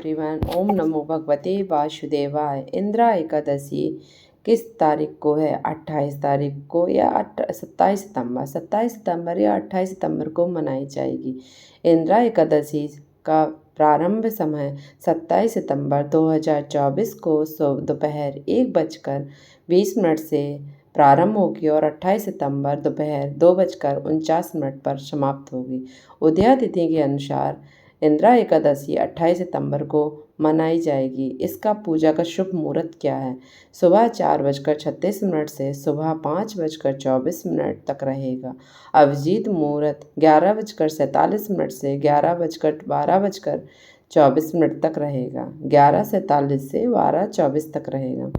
Everyone, ओम नमो भगवते वासुदेवाय। इंदिरा एकादशी किस तारीख को है? 28 तारीख को या 27 सितंबर या 28 सितंबर को मनाई जाएगी। इंदिरा एकादशी का प्रारंभ समय 27 सितंबर 2024 को दोपहर 1:20 से प्रारंभ होगी और 28 सितंबर दोपहर 2:49 पर समाप्त होगी। उदया तिथि के अनुसार इंदिरा एकादशी 28 सितंबर को मनाई जाएगी। इसका पूजा का शुभ मुहूर्त क्या है? सुबह 4:36 से सुबह 5:24 तक रहेगा। अभिजीत मुहूर्त 11:47 से 12:24 तक रहेगा। 11:47 से 12:24 तक रहेगा।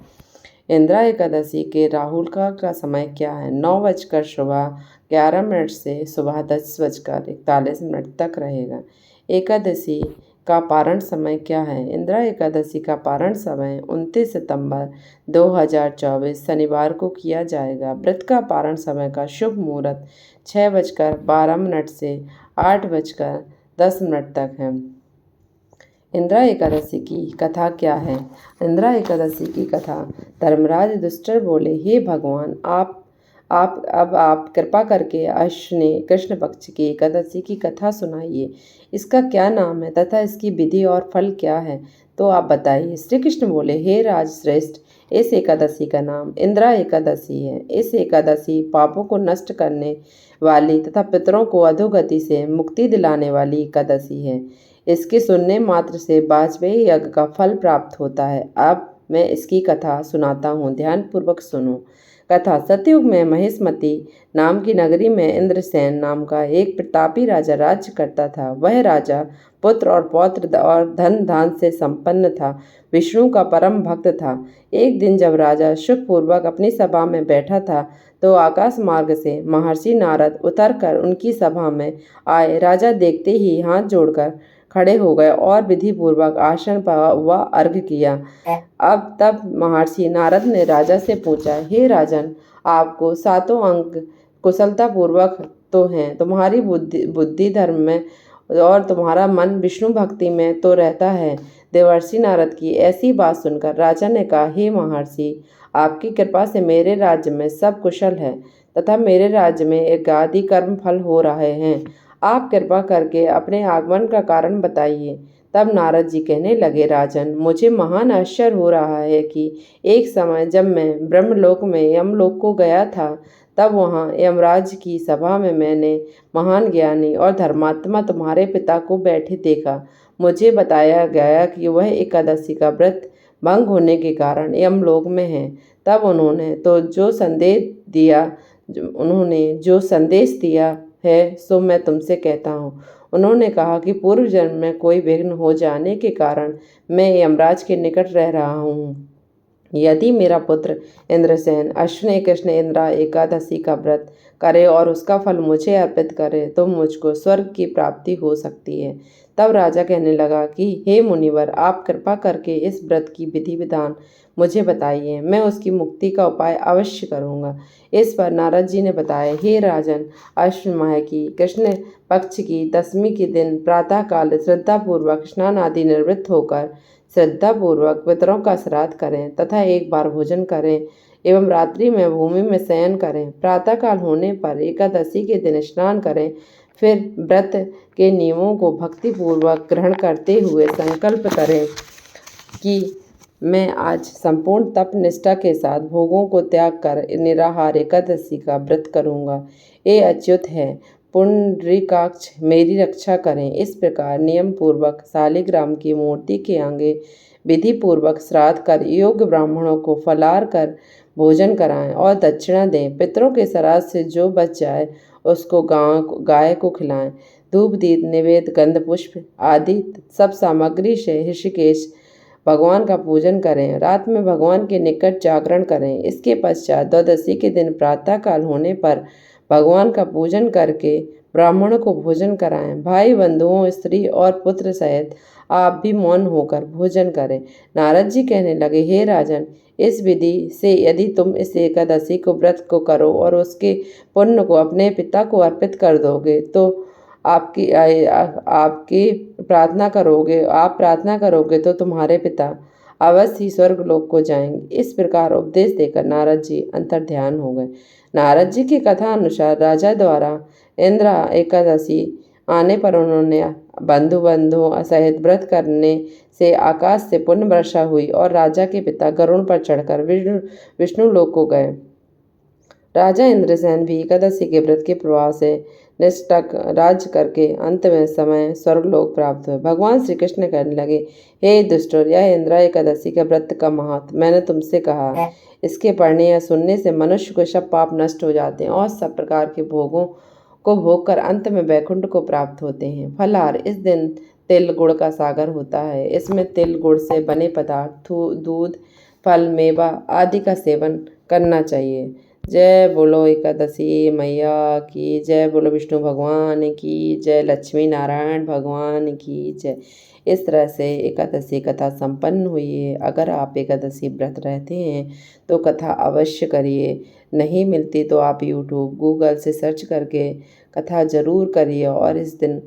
इंदिरा एकादशी के राहुल का समय क्या है? 9 सुबह 11 से सुबह 10:41 तक रहेगा। एकादशी का पारण समय क्या है? इंदिरा एकादशी का पारण समय 29 सितंबर 2024 शनिवार को किया जाएगा। व्रत का पारण समय का शुभ मुहूर्त 6:12 से 8:10 तक है। इंदिरा एकादशी की कथा क्या है? इंदिरा एकादशी की कथा। धर्मराज युधिष्ठिर बोले, हे भगवान, आप कृपा करके अश्विनी कृष्ण पक्ष की एकादशी की कथा सुनाइए। इसका क्या नाम है तथा इसकी विधि और फल क्या है, तो आप बताइए। श्री कृष्ण बोले, हे राजश्रेष्ठ, इस एकादशी का नाम इंदिरा एकादशी है। इस एकादशी पापों को नष्ट करने वाली तथा पितरों को अधोगति से मुक्ति दिलाने वाली एकादशी है। इसके सुनने मात्र से वाजपेयी यज्ञ का फल प्राप्त होता है। अब मैं इसकी कथा सुनाता हूँ, ध्यान पूर्वक सुनो। कथा। सतयुग में महेशमती नाम की नगरी में इंद्रसेन नाम का एक प्रतापी राजा राज्य करता था। वह राजा पुत्र और पौत्र और धन धान से संपन्न था। विष्णु का परम भक्त था। एक दिन जब राजा सुखपूर्वक अपनी सभा में बैठा था तो आकाश मार्ग से महर्षि नारद उतरकर उनकी सभा में आए। राजा देखते ही हाथ जोड़कर खड़े हो गए और विधि पूर्वक आसन पर व अर्घ किया। अब तब महर्षि नारद ने राजा से पूछा, हे राजन, आपको सातों अंग कुशलता पूर्वक तो हैं, तुम्हारी बुद्धि धर्म में और तुम्हारा मन विष्णु भक्ति में तो रहता है। देवर्षि नारद की ऐसी बात सुनकर राजा ने कहा, हे महर्षि, आपकी कृपा से मेरे राज्य में सब कुशल है तथा मेरे राज्य में एक आदि कर्म फल हो रहे हैं। आप कृपा करके अपने आगमन का कारण बताइए। तब नारद जी कहने लगे, राजन, मुझे महान आश्चर्य हो रहा है कि एक समय जब मैं ब्रह्मलोक में यमलोक को गया था तब वहाँ यमराज की सभा में मैंने महान ज्ञानी और धर्मात्मा तुम्हारे पिता को बैठे देखा। मुझे बताया गया कि वह एकादशी का व्रत भंग होने के कारण यमलोक में है। तब उन्होंने जो संदेश दिया है सो मैं तुमसे कहता हूँ। उन्होंने कहा कि पूर्व जन्म में कोई विघ्न हो जाने के कारण मैं यमराज के निकट रह रहा हूँ। यदि मेरा पुत्र इंद्रसेन अश्विनी कृष्ण इंदिरा एकादशी का व्रत करे और उसका फल मुझे अर्पित करे तो मुझको स्वर्ग की प्राप्ति हो सकती है। तब राजा कहने लगा कि हे मुनिवर, आप कृपा करके इस व्रत की विधि विधान मुझे बताइए, मैं उसकी मुक्ति का उपाय अवश्य करूँगा। इस पर नारद जी ने बताया, हे राजन, अश्विन माह की कृष्ण पक्ष की दशमी के दिन प्रातःकाल श्रद्धापूर्वक स्नान आदि निवृत्त होकर श्रद्धापूर्वक पितरों का श्राद्ध करें तथा एक बार भोजन करें एवं रात्रि में भूमि में शयन करें। प्रातःकाल होने पर एकादशी के दिन स्नान करें। फिर व्रत के नियमों को भक्तिपूर्वक ग्रहण करते हुए संकल्प करें कि मैं आज संपूर्ण तप निष्ठा के साथ भोगों को त्याग कर निराहार एकादशी का व्रत करूँगा। ये अच्युत है, पुंडरीकाक्ष मेरी रक्षा करें। इस प्रकार नियम पूर्वक शालिग्राम की मूर्ति के आगे विधि पूर्वक श्राद्ध कर योग्य ब्राह्मणों को फलाहार कर भोजन कराएं और दक्षिणा दें। पितरों के श्राद्ध से जो बच जाए उसको गाय को खिलाएं। धूप दीप निवेद गंध पुष्प आदि सब सामग्री से ऋषिकेश भगवान का पूजन करें। रात में भगवान के निकट जागरण करें। इसके पश्चात द्वादशी के दिन प्रातःकाल होने पर भगवान का पूजन करके ब्राह्मणों को भोजन कराएं। भाई बंधुओं, स्त्री और पुत्र सहित आप भी मौन होकर भोजन करें। नारद जी कहने लगे, हे राजन, इस विधि से यदि तुम इस एकादशी को व्रत को करो और उसके पुण्य को अपने पिता को अर्पित कर दोगे तो आपकी आप प्रार्थना करोगे तो तुम्हारे पिता अवश्य ही स्वर्गलोक को जाएंगे। इस प्रकार उपदेश देकर नारद जी अंतर्ध्यान हो गए। नारद जी की कथा अनुसार राजा द्वारा इंद्र एकादशी आने पर उन्होंने बंधु सहित व्रत करने से आकाश से पुण्य वर्षा हुई और राजा के पिता गरुड़ पर चढ़कर विष्णु लोक को गए। राजा इंद्रसेन भी एकादशी के व्रत के प्रभाव से निष्ठक राज करके अंत में समय स्वर्गलोक प्राप्त हुए। भगवान श्री कृष्ण कहने लगे, हे दुष्टों, यह इंद्र एकादशी के व्रत का महत्व मैंने तुमसे कहा। इसके पढ़ने या सुनने से मनुष्य को सब पाप नष्ट हो जाते हैं और सब प्रकार के भोगों को भोग कर अंत में वैकुंठ को प्राप्त होते हैं। फलहार इस दिन तिल गुड़ का सागर होता है। इसमें तिल गुड़ से बने पदार्थ, दूध, फल, मेवा आदि का सेवन करना चाहिए। जय बोलो एकादशी मैया की जय, बोलो विष्णु भगवान की जय, लक्ष्मी नारायण भगवान की जय। इस तरह से एकादशी कथा संपन्न हुई है। अगर आप एकादशी व्रत रहते हैं तो कथा अवश्य करिए। नहीं मिलती तो आप यूट्यूब, गूगल से सर्च करके कथा ज़रूर करिए और इस दिन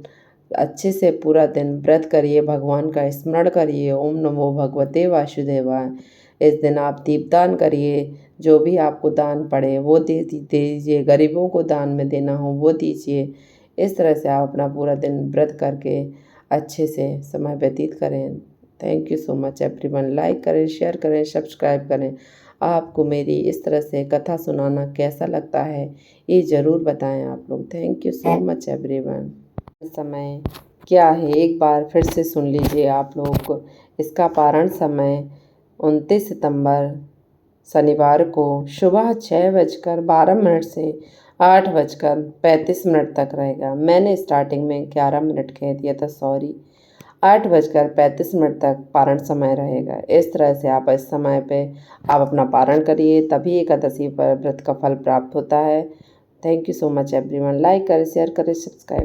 अच्छे से पूरा दिन व्रत करिए, भगवान का स्मरण करिए। ओम नमो भगवते वासुदेवाय। इस दिन आप दीपदान करिए, जो भी आपको दान पड़े वो दे दीजिए, गरीबों को दान में देना हो वो दीजिए। इस तरह से आप अपना पूरा दिन व्रत करके अच्छे से समय व्यतीत करें। Thank you so much everyone. Like करें, शेयर करें, सब्सक्राइब करें। आपको मेरी इस तरह से कथा सुनाना कैसा लगता है ये ज़रूर बताएं आप लोग। Thank you so much everyone. समय क्या है एक बार फिर से सुन लीजिए आप लोग। इसका पारण समय 29 सितंबर शनिवार को सुबह 6:12 से 8:35 तक रहेगा। मैंने स्टार्टिंग में 11 मिनट कह दिया था, सॉरी। 8:35 तक पारण समय रहेगा। इस तरह से आप इस समय पे आप अपना पारण करिए, तभी एकादशी पर व्रत का फल प्राप्त होता है। Thank you so much everyone. Like करें, शेयर करें, सब्सक्राइब